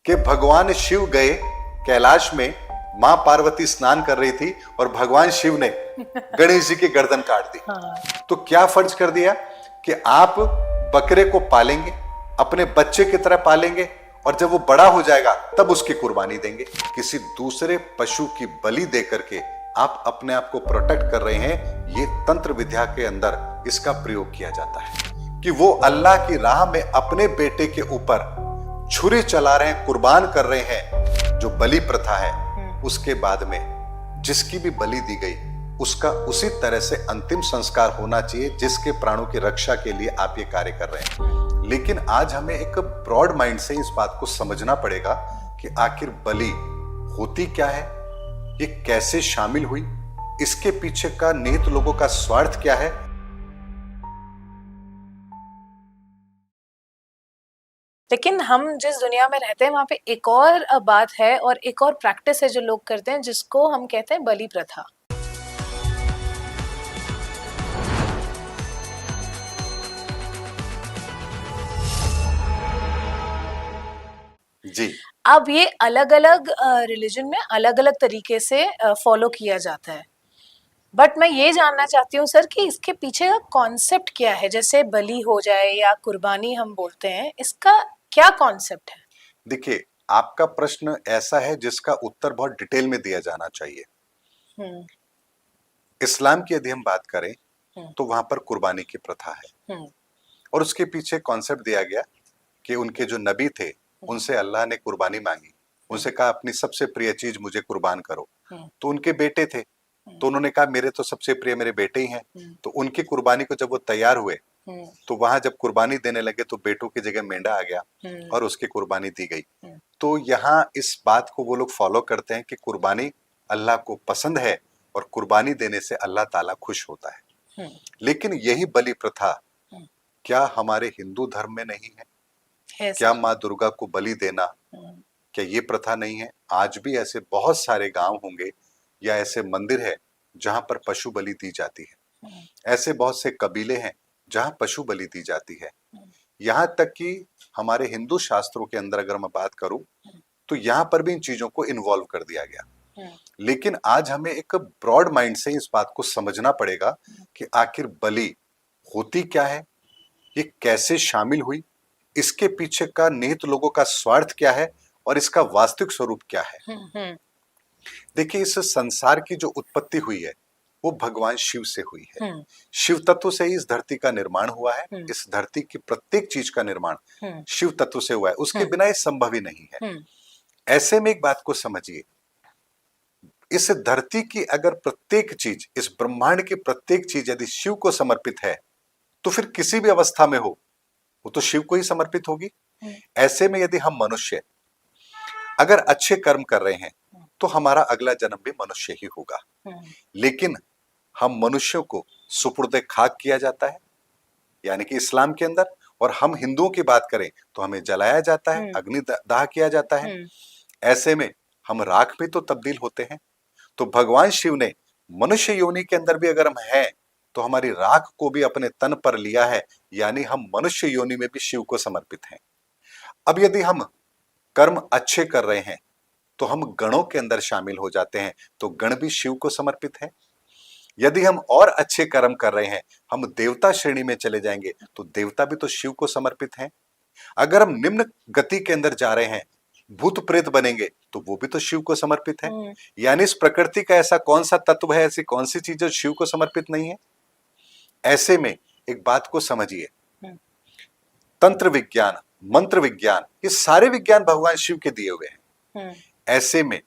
कि भगवान शिव गए कैलाश में, मां पार्वती स्नान कर रही थी और भगवान शिव ने गणेश जी की गर्दन काट दी। तो क्या फर्ज कर दिया कि आप बकरे को पालेंगे, अपने बच्चे की तरह पालेंगे और जब वो बड़ा हो जाएगा तब उसकी कुर्बानी देंगे। किसी दूसरे पशु की बलि देकर के आप अपने आप को प्रोटेक्ट कर रहे हैं। ये तंत्र विद्या के अंदर इसका प्रयोग किया जाता है कि वो अल्लाह की राह में अपने बेटे के ऊपर छुरी चला रहे हैं, कुर्बान कर रहे हैं। जो बलि प्रथा है उसके बाद में जिसकी भी बलि दी गई उसका उसी तरह से अंतिम संस्कार होना चाहिए जिसके प्राणों की रक्षा के लिए आप ये कार्य कर रहे हैं। लेकिन आज हमें एक ब्रॉड माइंड से इस बात को समझना पड़ेगा कि आखिर बलि होती क्या है, ये कैसे शामिल हुई, इसके पीछे का निहित लोगों का स्वार्थ क्या है। लेकिन हम जिस दुनिया में रहते हैं वहां पे एक और बात है और एक और प्रैक्टिस है जो लोग करते हैं, जिसको हम कहते हैं बलि प्रथा। जी, अब ये अलग अलग रिलीजन में अलग अलग तरीके से फॉलो किया जाता है, बट मैं ये जानना चाहती हूँ सर कि इसके पीछे का कॉन्सेप्ट क्या है। जैसे बलि हो जाए या कुर्बानी हम बोलते हैं, इसका क्या कॉन्सेप्ट है? देखिए आपका प्रश्न ऐसा है जिसका उत्तर बहुत डिटेल में दिया जाना चाहिए। इस्लाम की यदि हम बात करें तो वहां पर कुर्बानी की प्रथा है और उसके पीछे कॉन्सेप्ट दिया गया कि उनके जो नबी थे उनसे अल्लाह ने कुर्बानी मांगी, उनसे कहा अपनी सबसे प्रिय चीज मुझे कुर्बान करो। तो उनके बेटे थे, तो उन्होंने कहा मेरे तो सबसे प्रिय मेरे बेटे ही हैं। तो उनकी कुर्बानी को जब वो तैयार हुए तो वहां जब कुर्बानी देने लगे तो बेटों की जगह मेंढा आ गया और उसकी कुर्बानी दी गई। तो यहाँ इस बात को वो लोग फॉलो करते हैं कि कुर्बानी अल्लाह को पसंद है और कुर्बानी देने से अल्लाह ताला खुश होता है। लेकिन यही बलि प्रथा क्या हमारे हिंदू धर्म में नहीं है? क्या माँ दुर्गा को बलि देना क्या ये प्रथा नहीं है? आज भी ऐसे बहुत सारे गांव होंगे या ऐसे मंदिर है जहां पर पशु बलि दी जाती है। ऐसे बहुत से कबीले हैं जहां पशु बलि दी जाती है। यहाँ तक कि हमारे हिंदू शास्त्रों के अंदर अगर मैं बात करूं तो यहाँ पर भी इन चीजों को इन्वॉल्व कर दिया गया। लेकिन आज हमें एक ब्रॉड माइंड से इस बात को समझना पड़ेगा कि आखिर बलि होती क्या है, ये कैसे शामिल हुई, इसके पीछे का निहित लोगों का स्वार्थ क्या है और इसका वास्तविक स्वरूप क्या है। देखिए इस संसार की जो उत्पत्ति हुई है वो भगवान शिव से हुई है। शिव तत्व से ही इस धरती का निर्माण हुआ है। इस धरती की प्रत्येक चीज का निर्माण शिव तत्व से हुआ है, उसके बिना ये संभव ही नहीं है। ऐसे में एक बात को समझिए, इस धरती की अगर प्रत्येक चीज, इस ब्रह्मांड की प्रत्येक चीज यदि शिव को समर्पित है तो फिर किसी भी अवस्था में हो वो तो शिव को ही समर्पित होगी। ऐसे में यदि हम मनुष्य अगर अच्छे कर्म कर रहे हैं तो हमारा अगला जन्म भी मनुष्य ही होगा। लेकिन हम मनुष्यों को सुपुर्दे खाक किया जाता है, यानी कि इस्लाम के अंदर, और हम हिंदुओं की बात करें तो हमें जलाया जाता है, अग्नि दाह किया जाता है। ऐसे में हम राख में तो तब्दील होते हैं। तो भगवान शिव ने मनुष्य योनि के अंदर भी अगर हम हैं तो हमारी राख को भी अपने तन पर लिया है, यानी हम मनुष्य योनि में भी शिव को समर्पित हैं। अब यदि हम कर्म अच्छे कर रहे हैं तो हम गणों के अंदर शामिल हो जाते हैं, तो गण भी शिव को समर्पित है। यदि हम और अच्छे कर्म कर रहे हैं, हम देवता श्रेणी में चले जाएंगे तो देवता भी तो शिव को समर्पित हैं। अगर हम निम्न गति के अंदर जा रहे हैं, भूत प्रेत बनेंगे तो वो भी तो शिव को समर्पित है। यानी इस प्रकृति का ऐसा कौन सा तत्व है, ऐसी कौन सी चीज जो शिव को समर्पित नहीं है। ऐसे में एक बात को समझिए, तंत्र विज्ञान, मंत्र विज्ञान, ये सारे विज्ञान भगवान शिव के दिए हुए हैं। ऐसे में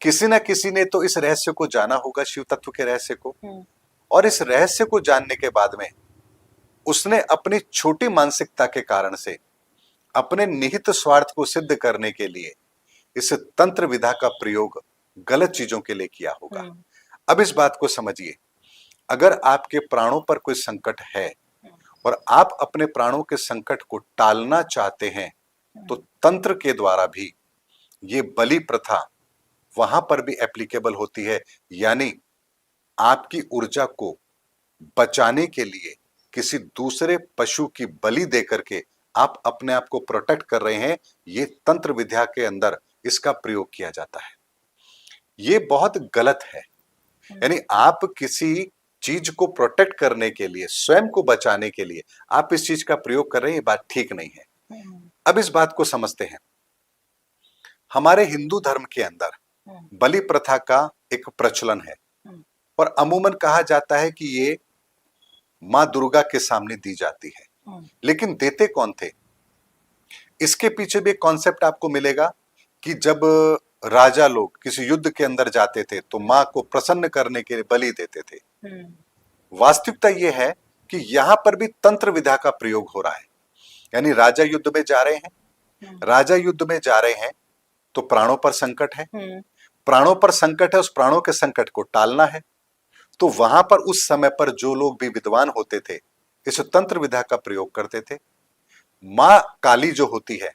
किसी ना किसी ने तो इस रहस्य को जाना होगा, शिव तत्व के रहस्य को, और इस रहस्य को जानने के बाद में उसने अपनी छोटी मानसिकता के कारण से अपने निहित स्वार्थ को सिद्ध करने के लिए इस तंत्र विधा का प्रयोग गलत चीजों के लिए किया होगा। अब इस बात को समझिए, अगर आपके प्राणों पर कोई संकट है और आप अपने प्राणों के संकट को टालना चाहते हैं तो तंत्र के द्वारा भी ये बलि प्रथा वहां पर भी एप्लीकेबल होती है। यानी आपकी ऊर्जा को बचाने के लिए किसी दूसरे पशु की बलि देकर के आप अपने आप को प्रोटेक्ट कर रहे हैं, ये तंत्र विद्या के अंदर इसका प्रयोग किया जाता है। ये बहुत गलत है। यानी आप किसी चीज को प्रोटेक्ट करने के लिए, स्वयं को बचाने के लिए आप इस चीज का प्रयोग कर रहे हैं, ये बात ठीक नहीं है। अब इस बात को समझते हैं। हमारे हिंदू धर्म के अंदर बलि प्रथा का एक प्रचलन है और अमूमन कहा जाता है कि ये मां दुर्गा के सामने दी जाती है। लेकिन देते कौन थे? इसके पीछे भी एक कॉन्सेप्ट आपको मिलेगा कि जब राजा लोग किसी युद्ध के अंदर जाते थे तो मां को प्रसन्न करने के लिए बलि देते थे। वास्तविकता यह है कि यहां पर भी तंत्र विद्या का प्रयोग हो रहा है। यानी राजा युद्ध में जा रहे हैं, राजा युद्ध में जा रहे हैं तो प्राणों पर संकट है, प्राणों पर संकट है, उस प्राणों के संकट को टालना है। तो वहां पर उस समय पर जो लोग भी विद्वान होते थे इस तंत्र विद्या का प्रयोग करते थे। मां काली जो होती है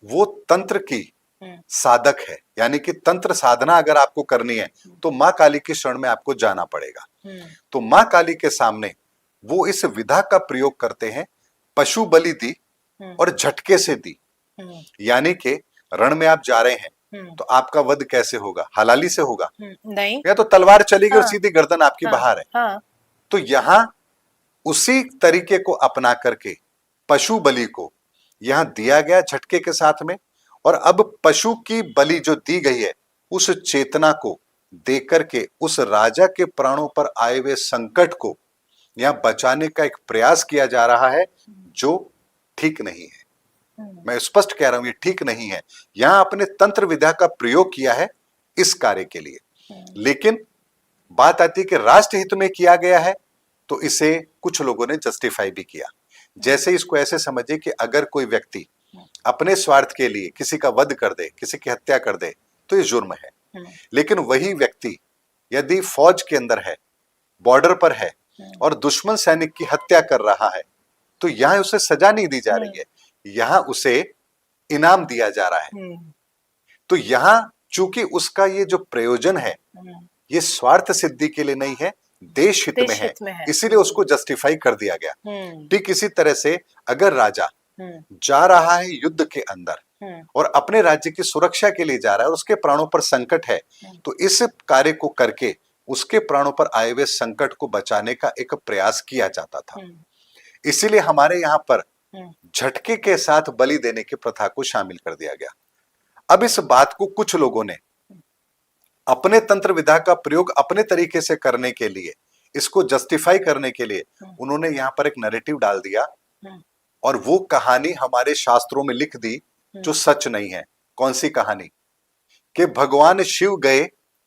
वो तंत्र की साधक है, यानी कि तंत्र साधना अगर आपको करनी है तो मां काली की शरण में आपको जाना पड़ेगा। तो मां काली के सामने वो इस विधा का प्रयोग करते हैं। पशु बलि दी और झटके से दी, यानी कि रण में आप जा रहे हैं तो आपका वध कैसे होगा? हलाली से होगा? नहीं, या तो तलवार चलेगी और सीधी गर्दन आपकी बाहर है। तो यहां उसी तरीके को अपना करके पशु बलि को यहां दिया गया झटके के साथ में। और अब पशु की बलि जो दी गई है उस चेतना को देकर के उस राजा के प्राणों पर आए हुए संकट को यहां बचाने का एक प्रयास किया जा रहा है, जो ठीक नहीं है। मैं स्पष्ट कह रहा हूं, ये ठीक नहीं है। यहां अपने तंत्र विद्या का प्रयोग किया है इस कार्य के लिए। लेकिन बात आती है कि राष्ट्र हित में किया गया है तो इसे कुछ लोगों ने जस्टिफाई भी किया। जैसे इसको ऐसे समझिए कि अगर कोई व्यक्ति अपने स्वार्थ के लिए किसी का वध कर दे, किसी की हत्या कर दे तो ये जुर्म है। लेकिन वही व्यक्ति यदि फौज के अंदर है, बॉर्डर पर है और दुश्मन सैनिक की हत्या कर रहा है तो यहां उसे सजा नहीं दी जा रही है, यहां उसे इनाम दिया जा रहा है। तो यहां चूंकि उसका ये जो प्रयोजन है ये स्वार्थ सिद्धि के लिए नहीं है, देश हित में है, इसीलिए उसको जस्टिफाई कर दिया गया। ठीक इसी तरह से अगर राजा जा रहा है युद्ध के अंदर और अपने राज्य की सुरक्षा के लिए जा रहा है और उसके प्राणों पर संकट है तो इस कार्य को करके उसके प्राणों पर आए हुए संकट को बचाने का एक प्रयास किया जाता था। इसीलिए हमारे यहाँ पर झटके के साथ बलि देने की प्रथा को शामिल कर दिया गया। अब इस बात को कुछ लोगों ने अपने तंत्र विद्या का प्रयोग अपने तरीके से करने के लिए, इसको जस्टिफाई करने के लिए उन्होंने यहाँ पर एक नैरेटिव डाल दिया और वो कहानी हमारे शास्त्रों में लिख दी जो सच नहीं है। कौन सी कहानी? कि भगवान शिव गए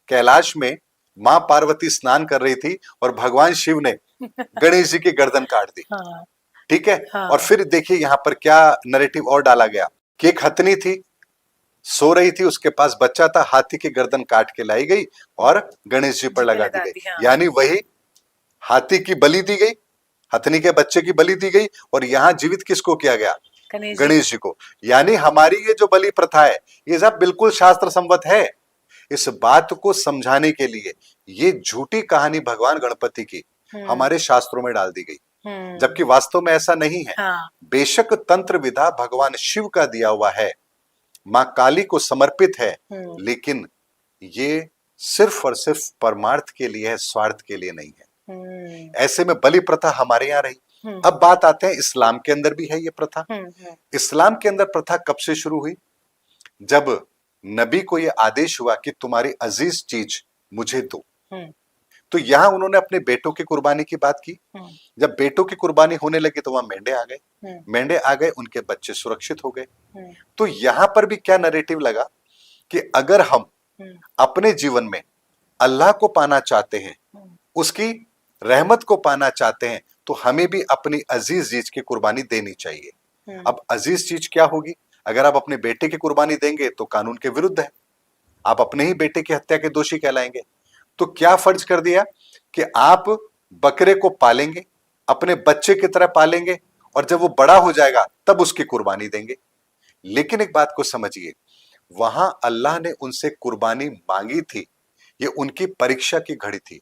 कैलाश में, मां पार्वती स्नान कर रही थी और भगवान शिव ने गणेश जी की गर्दन काट दी। ठीक है। और फिर देखिए यहाँ पर क्या नैरेटिव और डाला गया कि एक हथनी थी, सो रही थी, उसके पास बच्चा था, हाथी की गर्दन काट के लाई गई और गणेश जी पर लगा दी गई। यानी वही हाथी की बलि दी गई, हथनी के बच्चे की बलि दी गई और यहां जीवित किसको किया गया? गणेश जी को। यानी हमारी ये जो बलि प्रथा है ये सब बिल्कुल शास्त्र सम्मत है। इस बात को समझाने के लिए ये झूठी कहानी भगवान गणपति की हमारे शास्त्रों में डाल दी गई, जबकि वास्तव में ऐसा नहीं है। बेशक तंत्र विधा भगवान शिव का दिया हुआ है, मां काली को समर्पित है, लेकिन ये सिर्फ और सिर्फ परमार्थ के लिए है, स्वार्थ के लिए नहीं है। ऐसे में बलि प्रथा हमारे यहाँ रही। अब बात आते हैं इस्लाम के अंदर भी है ये प्रथा। इस्लाम के अंदर प्रथा कब से शुरू हुई? जब नबी को ये आदेश हुआ कि तुम्हारी अजीज चीज मुझे दो, तो यहां उन्होंने अपने बेटों की कुर्बानी की बात की। जब बेटों की कुर्बानी होने लगी तो वहां मेंढे आ गए, मेंढे आ गए, उनके बच्चे सुरक्षित हो गए। तो यहां पर भी क्या नैरेटिव लगा कि अगर हम अपने जीवन में अल्लाह को पाना चाहते हैं, उसकी रहमत को पाना चाहते हैं, तो हमें भी अपनी अजीज चीज की कुर्बानी देनी चाहिए। अब अजीज चीज क्या होगी? अगर आप अपने बेटे की कुर्बानी देंगे तो कानून के विरुद्ध है, आप अपने ही बेटे की हत्या के दोषी कहलाएंगे। तो क्या फर्ज कर दिया कि आप बकरे को पालेंगे, अपने बच्चे की तरह पालेंगे और जब वो बड़ा हो जाएगा तब उसकी कुर्बानी देंगे। लेकिन एक बात को समझिए, वहां अल्लाह ने उनसे कुर्बानी मांगी थी, ये उनकी परीक्षा की घड़ी थी,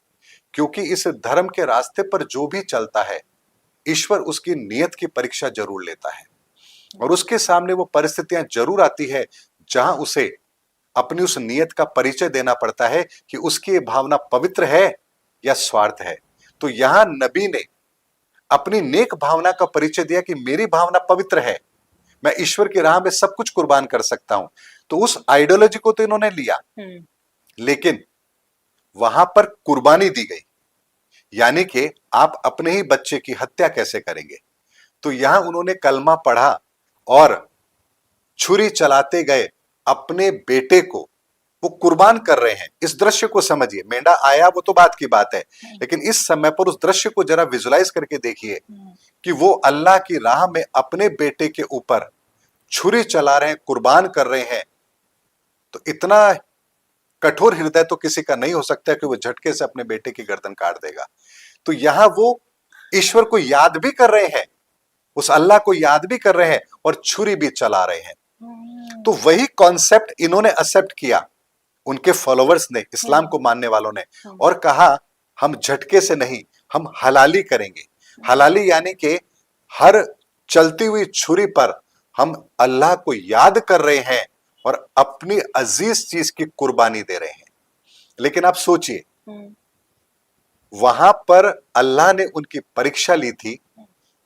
क्योंकि इस धर्म के रास्ते पर जो भी चलता है ईश्वर उसकी नियत की परीक्षा जरूर लेता है। और उसके सामने वो परिस्थितियां जरूर आती है जहां उसे अपनी उस नीयत का परिचय देना पड़ता है कि उसकी भावना पवित्र है या स्वार्थ है। तो यहां नबी ने अपनी नेक भावना का परिचय दिया कि मेरी भावना पवित्र है, मैं ईश्वर की राह में सब कुछ कुर्बान कर सकता हूं। तो उस आइडियोलॉजी को तो इन्होंने लिया, लेकिन वहां पर कुर्बानी दी गई, यानी कि आप अपने ही बच्चे की हत्या कैसे करेंगे। तो यहां उन्होंने कलमा पढ़ा और छुरी चलाते गए अपने बेटे को वो कुर्बान कर रहे हैं। इस दृश्य को समझिए, मेंढा आया वो तो बात की बात है, लेकिन इस समय पर उस दृश्य को जरा विजुलाइज करके देखिए कि वो अल्लाह की राह में अपने बेटे के ऊपर छुरी चला रहे हैं, कुर्बान कर रहे हैं। तो इतना कठोर हृदय तो किसी का नहीं हो सकता कि वो झटके से अपने बेटे की गर्दन काट देगा। तो यहां वो ईश्वर को याद भी कर रहे हैं, उस अल्लाह को याद भी कर रहे हैं और छुरी भी चला रहे हैं। तो वही कॉन्सेप्ट इन्होंने एक्सेप्ट किया, उनके फॉलोवर्स ने, इस्लाम को मानने वालों ने, और कहा हम झटके से नहीं, हम हलाली करेंगे। हलाली यानी कि हर चलती हुई छुरी पर हम अल्लाह को याद कर रहे हैं और अपनी अजीज चीज की कुर्बानी दे रहे हैं। लेकिन आप सोचिए, वहां पर अल्लाह ने उनकी परीक्षा ली थी,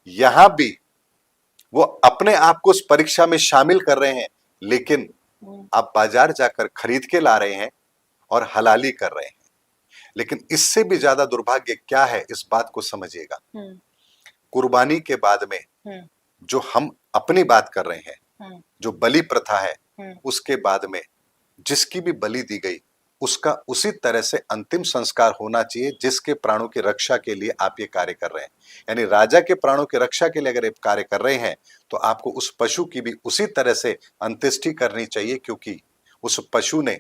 यहां भी वो अपने आप को उस परीक्षा में शामिल कर रहे हैं, लेकिन आप बाजार जाकर खरीद के ला रहे हैं और हलाली कर रहे हैं। लेकिन इससे भी ज्यादा दुर्भाग्य क्या है, इस बात को समझिएगा। कुर्बानी के बाद में जो हम अपनी बात कर रहे हैं, जो बलि प्रथा है, उसके बाद में जिसकी भी बलि दी गई उसका उसी तरह से अंतिम संस्कार होना चाहिए जिसके प्राणों की रक्षा के लिए आप ये कार्य कर रहे हैं। यानी राजा के प्राणों की रक्षा के लिए अगर आप कार्य कर रहे हैं तो आपको उस पशु की भी उसी तरह से अंत्येष्टि करनी चाहिए, क्योंकि उस पशु ने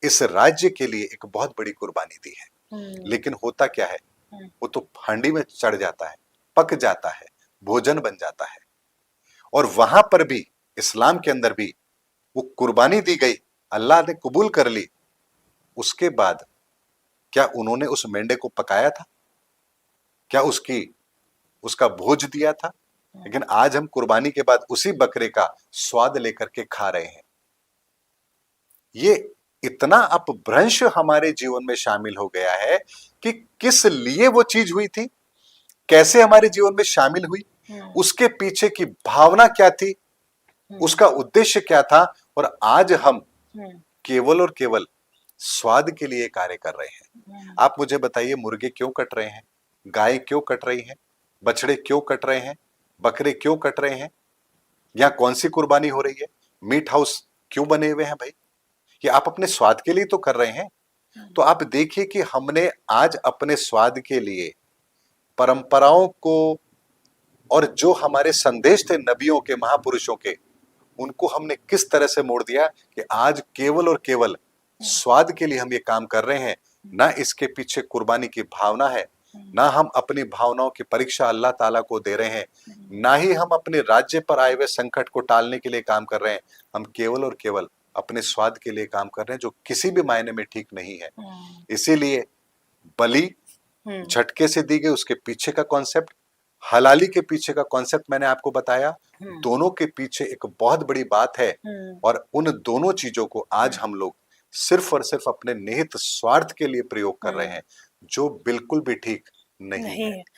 इस राज्य के लिए एक बहुत बड़ी कुर्बानी दी है। लेकिन होता क्या है, वो तो हांडी में चढ़ जाता है, पक जाता है, भोजन बन जाता है। और वहां पर भी, इस्लाम के अंदर भी, वो कुर्बानी दी गई, अल्लाह ने कबूल कर ली। उसके बाद क्या उन्होंने उस मेंढे को पकाया था? क्या उसका भोज दिया था? लेकिन आज हम कुर्बानी के बाद उसी बकरे का स्वाद लेकर के खा रहे हैं। ये इतना अपभ्रंश हमारे जीवन में शामिल हो गया है कि किस लिए वो चीज हुई थी, कैसे हमारे जीवन में शामिल हुई, उसके पीछे की भावना क्या थी, उसका उद्देश्य क्या था, और आज हम केवल और केवल स्वाद के लिए कार्य कर रहे हैं। आप मुझे बताइए, मुर्गे क्यों कट रहे हैं, गाय क्यों कट रही हैं, बछड़े क्यों कट रहे हैं, बकरे क्यों कट रहे हैं, या कौन सी कुर्बानी हो रही है, मीट हाउस क्यों बने हुए हैं भाई? ये आप अपने स्वाद के लिए तो कर रहे हैं। तो आप देखिए कि हमने आज अपने स्वाद के लिए परंपराओं को और जो हमारे संदेश थे नबियों के, महापुरुषों के, उनको हमने किस तरह से मोड़ दिया कि आज केवल और केवल स्वाद के लिए हम ये काम कर रहे हैं। ना इसके पीछे कुर्बानी की भावना है, ना हम अपनी भावनाओं की परीक्षा अल्लाह ताला को दे रहे हैं, ना ही हम अपने राज्य पर आए हुए संकट को टालने के लिए काम कर रहे हैं। हम केवल और केवल अपने स्वाद के लिए काम कर रहे हैं, जो किसी भी मायने में ठीक नहीं है। इसीलिए बलि झटके से दी गई, उसके पीछे का कॉन्सेप्ट, हलाली के पीछे का कॉन्सेप्ट मैंने आपको बताया। दोनों के पीछे एक बहुत बड़ी बात है, और उन दोनों चीजों को आज हम लोग सिर्फ और सिर्फ अपने निहित स्वार्थ के लिए प्रयोग कर रहे हैं, जो बिल्कुल भी ठीक नहीं है।